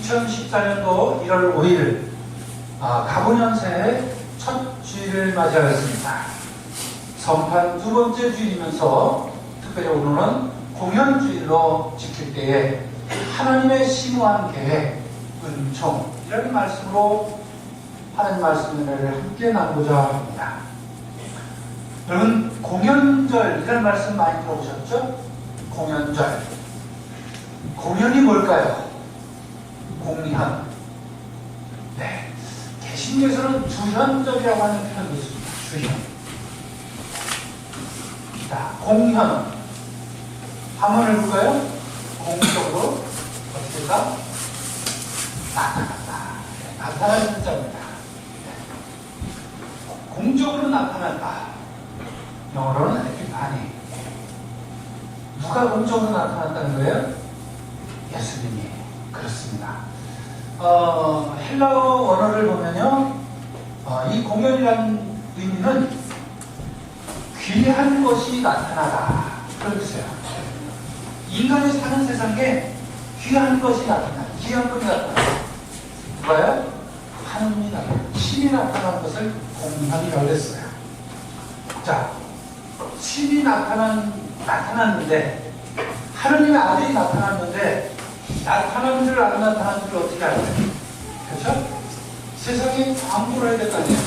2014년도 1월 5일 가보년새의 첫 주일을 맞이하였습니다. 성판 두 번째 주일이면서 특별히 오늘은 공연주일로 지킬 때에 하나님의 심오한 계획, 은총 이런 말씀으로 하나님 말씀을 함께 나누고자 합니다. 여러분, 공연절 이런 말씀 많이 들어보셨죠? 공연절. 공연이 뭘까요? 공연. 네. 개신교에서는 주현절이라고 하는 표현도 있습니다. 주현. 자, 공현. 한번 해볼까요? 공적으로 어떻게가 나타난다. 네, 나타나는 자입니다. 네. 공적으로 나타난다. 영어로는 에피파니. 누가 공적으로 나타났다는 거예요? 예수님이. 그렇습니다. 헬라어 원어를 보면요, 이 공연이라는 의미는 귀한 것이 나타나다. 그런 뜻이에요. 인간이 사는 세상에 귀한 것이 나타나, 귀한 것이 나타나. 누가요? 하느님이 나타나, 신이 나타난 것을 공연이라고 했어요. 자, 신이 나타났는데, 하느님의 아들이 나타났는데, 나타난 줄 안 나타난 줄 어떻게 알아요? 그렇죠? 세상에 광고를 해야 될 거 아니에요.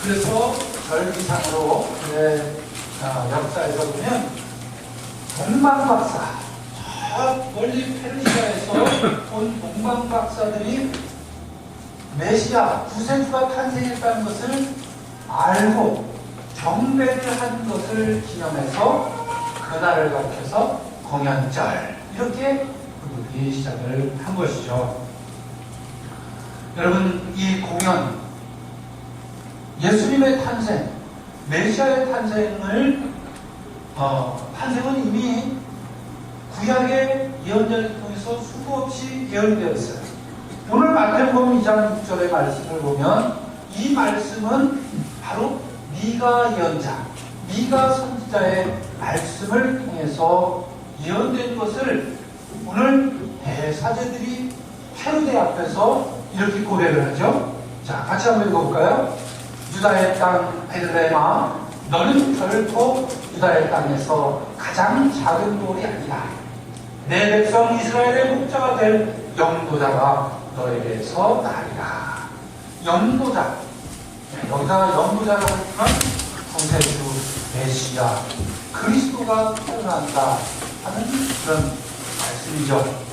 그래서 절기상으로 역사에서 보면 동방박사, 저 멀리 페르시아에서 온 동방박사들이 메시아 구세주가 탄생했다는 것을 알고 경배를 한 것을 기념해서 그날을 가리켜서 공연절 이렇게 그분이 시작을 한 것이죠. 여러분, 이 공연, 예수님의 탄생, 메시아의 탄생은 이미 구약의 예언자를 통해서 수도 없이 예언되어 있어요. 오늘 마태복음 2장 6절의 말씀을 보면 이 말씀은 바로 미가 예언자, 미가 선지자의 말씀을 통해서 예언된 것을 오늘 대사제들이 헤로데 앞에서 이렇게 고백을 하죠. 자, 같이 한번 읽어볼까요? 유다의 땅 베들레헴아, 너는 결코 유다의 땅에서 가장 작은 돌이 아니다. 내 백성 이스라엘의 목자가 될 영도자가 너에게서 나리라. 영도자. 여기다가 영도자라고 하면 구세주, 메시아, 그리스도가 태어난다 하는 그런 말씀이죠.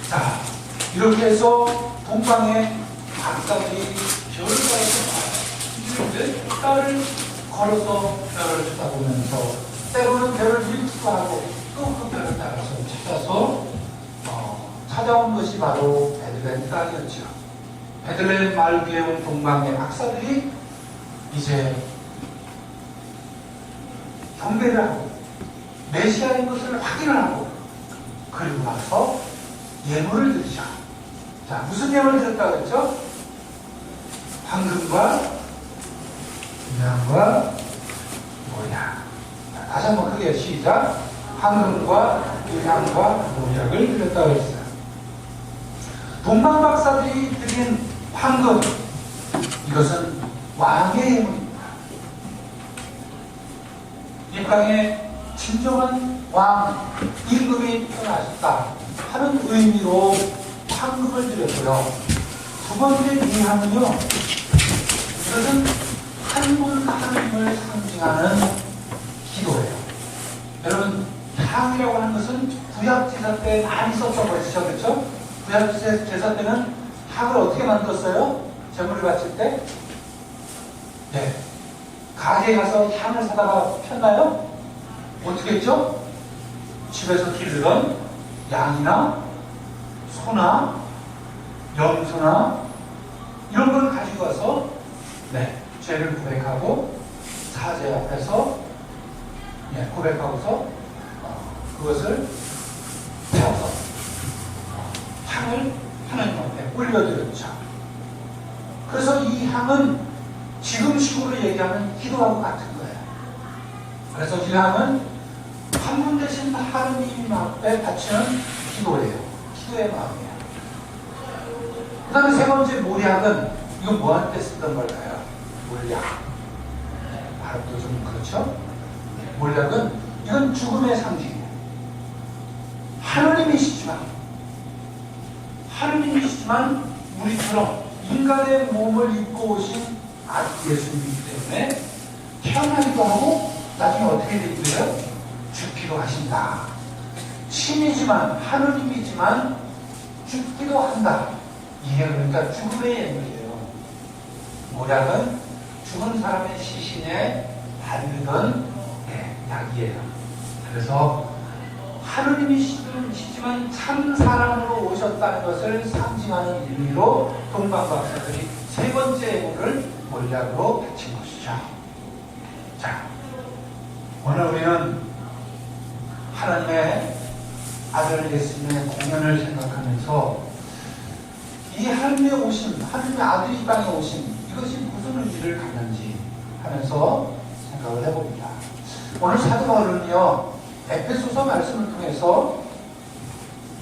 자, 이렇게 해서 동방의 박사들이 별가에서 딸을 걸어서 별을 쳐다보면서 때로는 별을 밀기도 하고 또 그 별을 따라서 찾아서 찾아온 것이 바로 베들레헴 땅이었죠. 베들레헴 마을 위에 온 동방의 박사들이 이제 경배를 하고 메시아인 것을 확인을 하고 그리고 나서 예물을 드리죠. 자, 무슨 예물을 드렸다고 했죠? 황금과 유향과 모약. 다시 한번 크게 시작. 황금과 유향과 모약을 드렸다고 했어요. 동방박사들이 드린 황금, 이것은 왕의 예물입니다. 이 땅에 진정한 왕, 임금이 태어나셨다 하는 의미로 황금을 드렸고요. 두 번째 유향은요, 이것은 한 분 하나님을 상징하는 기도예요. 여러분, 향이라고 하는 것은 구약 제사 때 많이 썼던 것이죠, 그렇죠? 구약 제사 때는 향을 어떻게 만들었어요? 제물을 바칠 때? 네. 가게에 가서 향을 사다가 폈나요? 어떻게 했죠? 집에서 기르던 양이나 소나 염소나 이런 걸 가지고 와서 죄를 고백하고 사제 앞에서 고백하고서 그것을 태워서 향을 하나님 앞에 올려드렸죠. 그래서 이 향은 지금식으로 얘기하면 기도하고 같은 거예요. 그래서 이 향은 한 분 대신 하느님 앞에 바치는 기도예요. 기도의 마음이에요. 그 다음에 세 번째 몰약은 이거 뭐 할 때 쓰던 걸까요? 몰약. 발음도 좀 그렇죠? 몰약은 이건 죽음의 상징이에요. 하느님이시지만 우리처럼 인간의 몸을 입고 오신 아기 예수님이기 때문에 태어나기도 하고 나중에 어떻게 되고요? 죽기도 하신다. 신이지만 하느님이지만 죽기도 한다. 이게 그러니까 죽음의 예물이에요. 몰약은 죽은 사람의 시신에 바르던 약이에요. 그래서 하느님이시지만 참 사람으로 오셨다는 것을 상징하는 의미로 동방박사들이 세 번째 예물을 몰약으로 바친 것이죠. 자, 오늘 우리는 하나님의 아들 예수님의 공연을 생각하면서 이 하나님의 오심, 하나님의 아들이 이 땅에 오심, 이것이 무슨 의미를 갖는지 하면서 생각을 해봅니다. 오늘 사도 바울은요, 에베소서 말씀을 통해서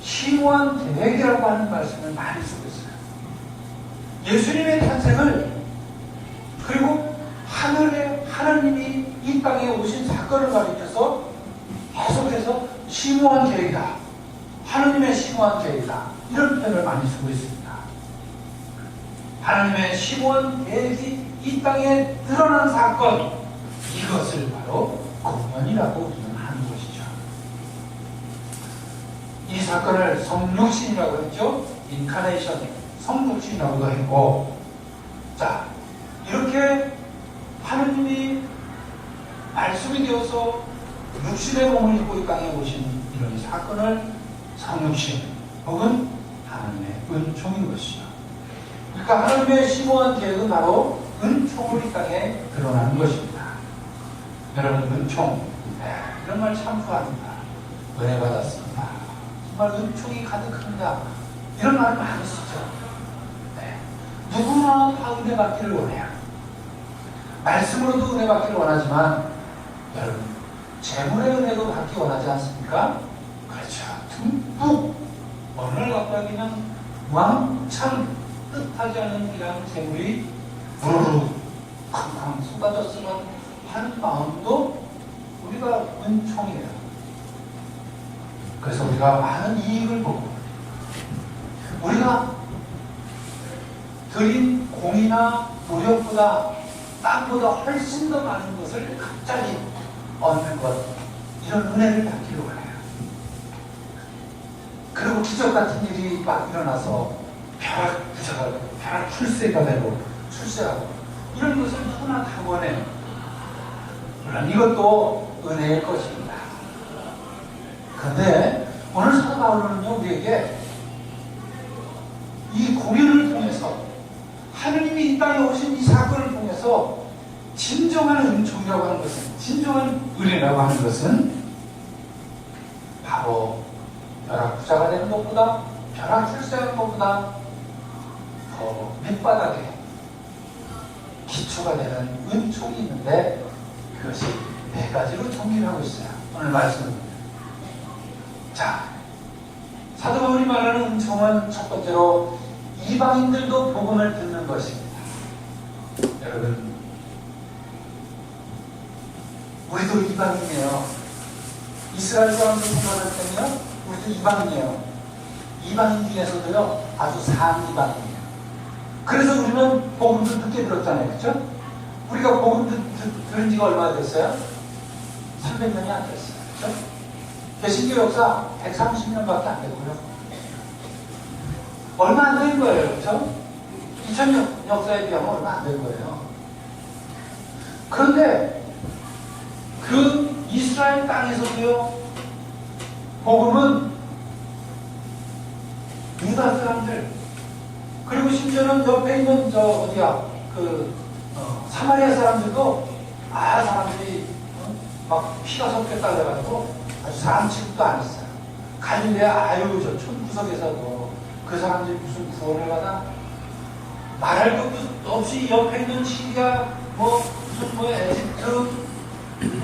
심오한 계획이라고 하는 말씀을 많이 쓰고 있어요. 예수님의 탄생을, 그리고 하나님이 이 땅에 오신 사건을 가리켜서 계속해서 심오한 계획이다, 하나님의 심오한 계획이다, 이런 표현을 많이 쓰고 있습니다. 하나님의 심오한 계획이 이 땅에 드러난 사건, 이것을 바로 공연이라고 우리는 하는 것이죠. 이 사건을 성육신이라고 했죠. 인카네이션, 성육신이라고도 했고, 자, 이렇게 하느님이 말씀이 되어서 육신의 몸을 입고 이 땅에 오신 이런 사건을 성육신 혹은 하나님의 은총인 것이죠. 그러니까 하나님의 심오한 계획은 바로 은총을 이 땅에 드러나는 것입니다. 여러분, 은총, 이런 말 참 좋아합니다. 은혜 받았습니다. 정말 은총이 가득합니다. 이런 말 많이 쓰죠. 누구나 다 은혜 받기를 원해요. 말씀으로도 은혜 받기를 원하지만, 여러분, 재물의 은혜도 받기 원하지 않습니까? 그렇죠. 듬뿍 언을 갖고 하기는 왕창 뜻하지 않은 이런 재물이 우르르 쾅쾅 쏟아졌으면 하는 마음도 우리가 은총이에요. 그래서 우리가 많은 이익을 보고, 우리가 드린 공이나 노력보다 땅보다 훨씬 더 많은 것을 갑자기 얻는 것, 이런 은혜를 받기를 원해요. 그리고 기적 같은 일이 막 일어나서 벼락 부져가고 벼락 출세가 되고 출세하고 이런 것을 누구나 다 원해요. 물론 이것도 은혜일 것입니다. 그런데 오늘 사도 바울은요, 우리에게 이 공연을 통해서, 하느님이 이 땅에 오신 이 사건을 통해서 진정한 은총이라고 하는 것은, 진정한 은혜라고 하는 것은 바로 벼락 부자가 되는 것보다, 벼락 출세하는 것보다 더 밑바닥에 기초가 되는 은총이 있는데, 그것이 네 가지로 정리를 하고 있어요. 오늘 말씀은. 자, 사도 바울이 말하는 은총은 첫 번째로 이방인들도 복음을 듣는 것입니다. 여러분, 우리도 이방인이에요. 이스라엘 사람들 생각할 때는요, 우리도 이방인이에요. 이방인 중에서도요, 아주 상이방인이에요. 그래서 우리는 복음을 듣게 들었잖아요. 그렇죠? 우리가 복음 들은 지가 얼마나 됐어요? 300년이 안 됐어요. 그렇죠? 개신교 역사 130년밖에 안 됐고요. 얼마 안 된 거예요. 그렇죠? 2000년 역사에 비하면 얼마 안 된 거예요. 그런데 그 이스라엘 땅에서도요, 복음은 유다 사람들, 그리고 심지어는 옆에 있는 사마리아 사람들도 사람들이 막 피가 섞였다 그래가지고 아주 사람 취급도 안 했어요. 갈릴레아 저 촌구석에서도 그 사람들이 무슨 구원을 받아? 말할 것도 없이 옆에 있는 시리아 무슨 에집트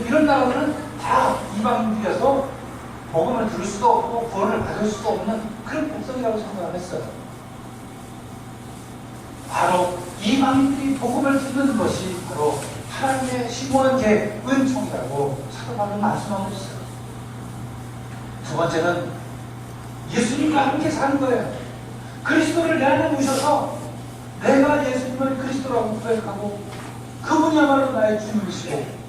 이런 나라들은 다 이방인들이어서 복음을 들을 수도 없고 구원을 받을 수도 없는 그런 백성이라고 생각을 했어요. 바로 이방인들이 복음을 듣는 것이 바로 하나님의 심오한 계획, 은총이라고 사도 바울은 말씀하고 있어요. 두 번째는 예수님과 함께 사는 거예요. 그리스도를 내 안에 모셔서 내가 예수님을 그리스도라고 고백하고 그분이야말로 나의 주님이시고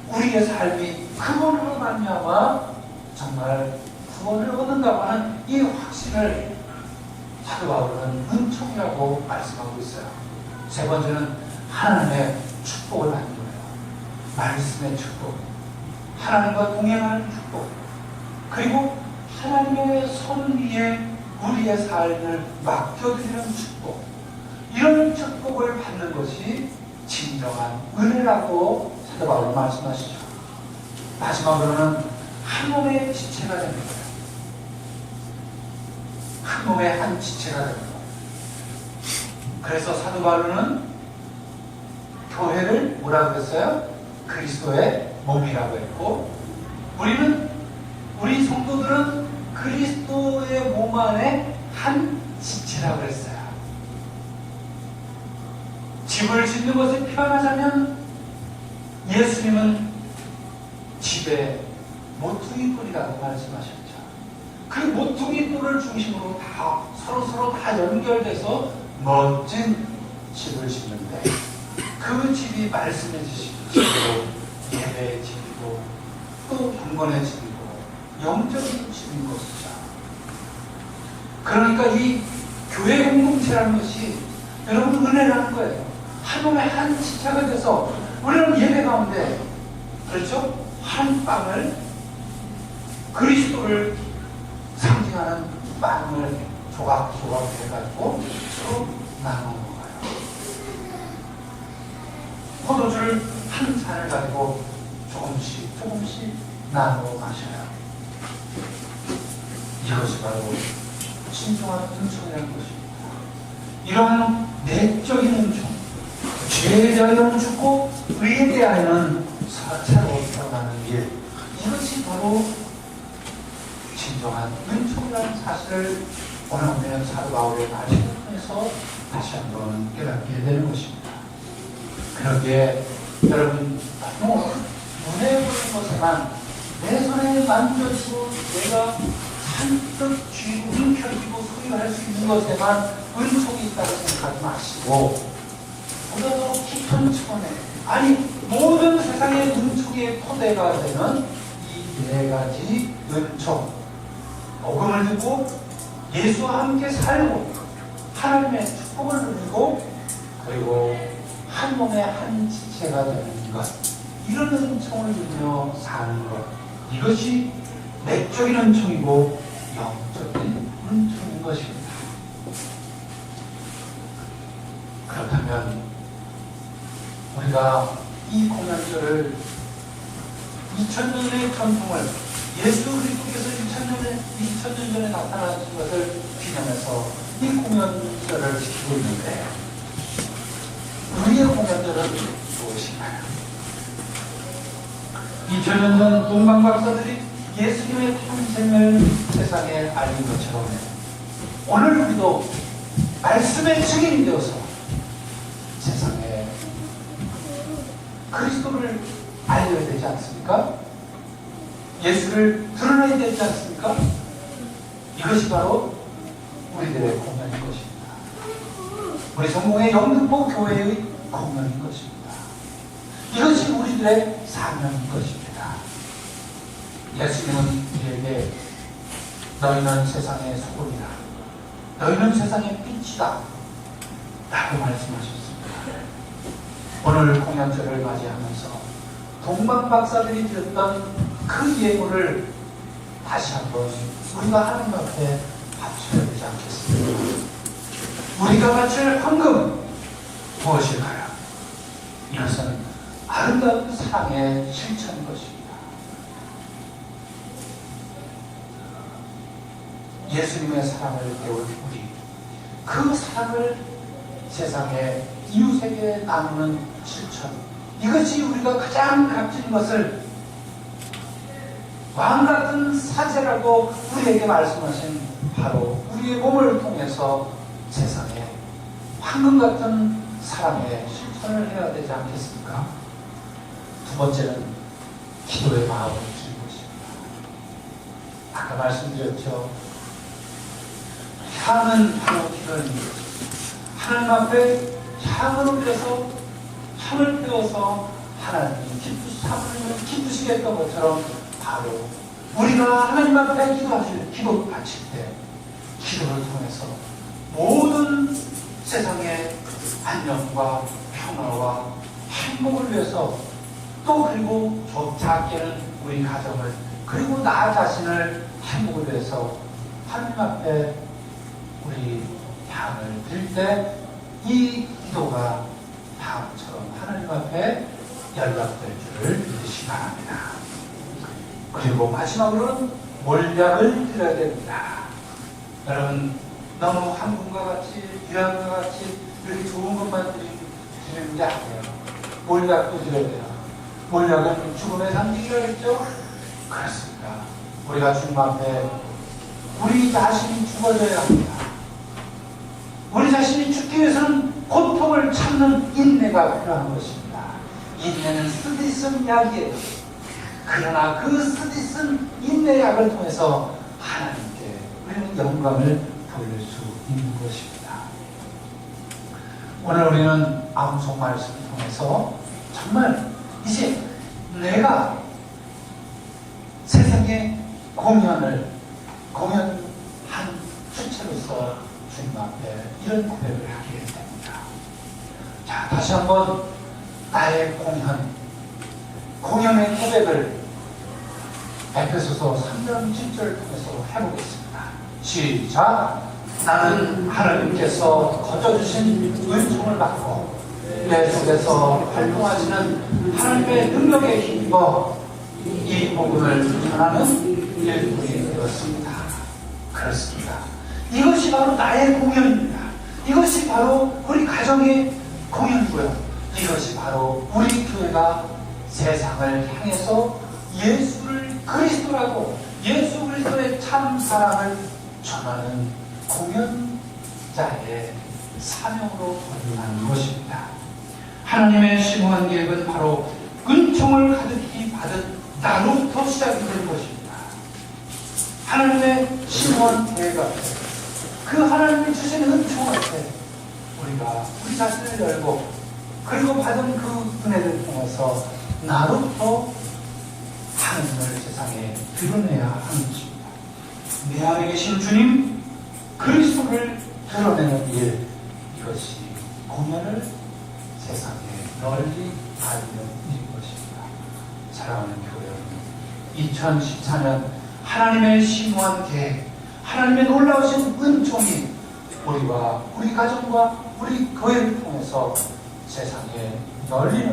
우리의 삶이 그분으로 말미암아 정말 구원을 얻는다고 하는 이 확신을 사도 바울은 은총이라고 말씀하고 있어요. 세 번째는 하나님의 축복을 받는 거예요. 말씀의 축복, 하나님과 동행하는 축복, 그리고 하나님의 손 위에 우리의 삶을 맡겨드리는 축복, 이런 축복을 받는 것이 진정한 은혜라고 사도 바울은 말씀하시죠. 마지막으로는 한 몸의 지체가 되는 거예요. 한 몸의 한 지체가 되는 거예요. 그래서 사도 바울은 교회를 뭐라고 했어요? 그리스도의 몸이라고 했고, 우리 성도들은 그리스도의 몸 안에 한 지체라고 했어요. 집을 짓는 것에 표현하자면 예수님은 집의 모퉁이돌이라고 말씀하셨죠. 그 모퉁이돌을 중심으로 다 서로 다 연결돼서 멋진 집을 짓는데, 그 집이 말씀의 집이고 예배의 집이고 또 경건의 집이고 영적인 집인 것이죠. 그러니까 이 교회 공동체라는 것이 여러분 은혜라는 거예요. 한 몸의 한 지체가 돼서 우리는 예배 가운데, 그렇죠? 한 빵을, 그리스도를 상징하는 빵을 조각조각 해가지고 서로 나눠 먹어요. 포도주를 한 잔을 가지고 조금씩 나눠 마셔요. 이것이 바로 신중한 은총이라는 것입니다. 이런 내적인 은총, 죄에 대하여는 죽고 의에 대하여는 사차로 드러나는 일, 이것이 바로 진정한 은총이라는 사실을 오늘 우리는 사도 바울의 말씀을 통해서 다시 한번 깨닫게 되는 것입니다. 그러기에 여러분, 너무 눈에 보는 것에만, 내 손에 만져주고 내가 잔뜩 쥐고 움켜쥐고 소리를 할 수 있는 것에만 은총이 있다고 생각하지 마시고, 보다 더 깊은 차원에, 아니 모든 세상의 은총의 토대가 되는 이 네 가지 은총, 복음을 듣고 예수와 함께 살고 하나님의 축복을 누리고 그리고 한 몸의 한 지체가 되는 것, 이런 은총을 누리며 사는 것, 이것이 내적인 은총이고 영적인 은총인 것입니다. 그렇다면 우리가 이 공연절을 2000년의 전통을, 예수 그리스도께서 2000년 전에 나타나신 것을 기념해서 이 공연절을 지키고 있는데, 우리의 공연절은 무엇인가요? 2000년 전 동방박사들이 예수님의 탄생을 세상에 알린 것처럼 오늘 우리도 말씀의 증인이 되어서 세상에 그리스도를 알려야 되지 않습니까? 예수를 드러내야 되지 않습니까? 이것이 바로 우리들의 공연인 것입니다. 우리 성공의 영등포 교회의 공연인 것입니다. 이것이 우리들의 사명인 것입니다. 예수님은 우리에게 너희는 세상의 소금이다, 너희는 세상의 빛이다 라고 말씀하셨습니다. 오늘 공연절을 맞이하면서 동방박사들이 드렸던 그 예물을 다시 한번 우리가 하나님 앞에 바쳐야 되지 않겠습니까? 우리가 바칠 황금 무엇일까요? 이것은 아름다운 사랑의 실천인 것입니다. 예수님의 사랑을 배울 우리, 그 사랑을 세상에 이웃에게 나누는 실천, 이것이 우리가 가장 값진 것을 왕같은 사제라고 우리에게 말씀하신 바로 우리의 몸을 통해서 세상에 황금 같은 사랑의 실천을 해야 되지 않겠습니까? 두 번째는 기도의 마음을 주는 것입니다. 아까 말씀드렸죠. 향은 바로 기도입니다. 하나님 앞에 향을 올려서 향을 태워서 하나님이 기쁘시겠던 것처럼 바로 우리가 하나님 앞에 기도 바칠 때 기도를 통해서 모든 세상의 안녕과 평화와 행복을 위해서 또 그리고 작게는 우리 가정을 그리고 나 자신을 행복을 위해서 하나님 앞에 우리 향을 드릴 때 이 기도가 다음처럼 하나님 앞에 연락될 줄을 믿으시기 바랍니다. 그리고 마지막으로는 몰약을 드려야 됩니다. 여러분 너무 한국과 같이 유학과 같이 이렇게 좋은 것만 드리는 게 아니에요. 몰약도 드려야 돼요. 몰약은 죽음의 상징이라고 했죠? 그렇습니다. 우리가 주님 앞에 우리 자신이 죽어져야 합니다. 우리 자신이 죽기 위해서는 고통을 참는 인내가 필요한 것입니다. 인내는 쓰디쓴 약이에요. 그러나 그 쓰디쓴 인내 약을 통해서 하나님께 우리는 영광을 돌릴 수 있는 것입니다. 오늘 우리는 암송 말씀을 통해서 정말 이제 내가 세상의 공연한 주체로서 주님 앞에 이런 고백을 하게 됩니다. 자, 다시 한번 나의 공연의 고백을 에베소서 3장 7절을 통해서 해보겠습니다. 시작! 나는 하나님께서 거저주신 은총을 받고 내 속에서 활동하시는 하나님의 능력에 힘입어 이 복음을 전하는 일꾼이 되었습니다. 그렇습니다. 이것이 바로 나의 공연입니다. 이것이 바로 우리 가정의 공연이고요. 이것이 바로 우리 교회가 세상을 향해서 예수를 그리스도라고 예수 그리스도의 참 사랑을 전하는 공연자의 사명으로 거듭나는 것입니다. 하나님의 심오한 계획은 바로 은총을 가득히 받은 나로부터 시작이 되는 것입니다. 하나님의 심오한 계획 앞에 그 하나님이 주시는 은총 앞에 우리가 우리 자신을 열고 그리고 받은 그 은혜를 통해서 나로부터 하나님을 세상에 드러내야 하는 것입니다. 내 안에 계신 주님 그리스도를 드러내는 일, 이것이 공연을 세상에 널리 알리는 일인 것입니다. 사랑하는 교회 여러분, 2014년 하나님의 심오한 계획, 하나님의 놀라우신 은총이 우리와 우리 가정과 우리 교회를 통해서 세상에 널리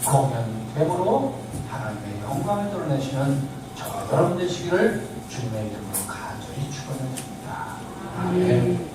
공연됨으로 하나님의 영광을 드러내시는 저와 여러분 되시기를 주님의 이름으로 간절히 축원드립니다. 아멘.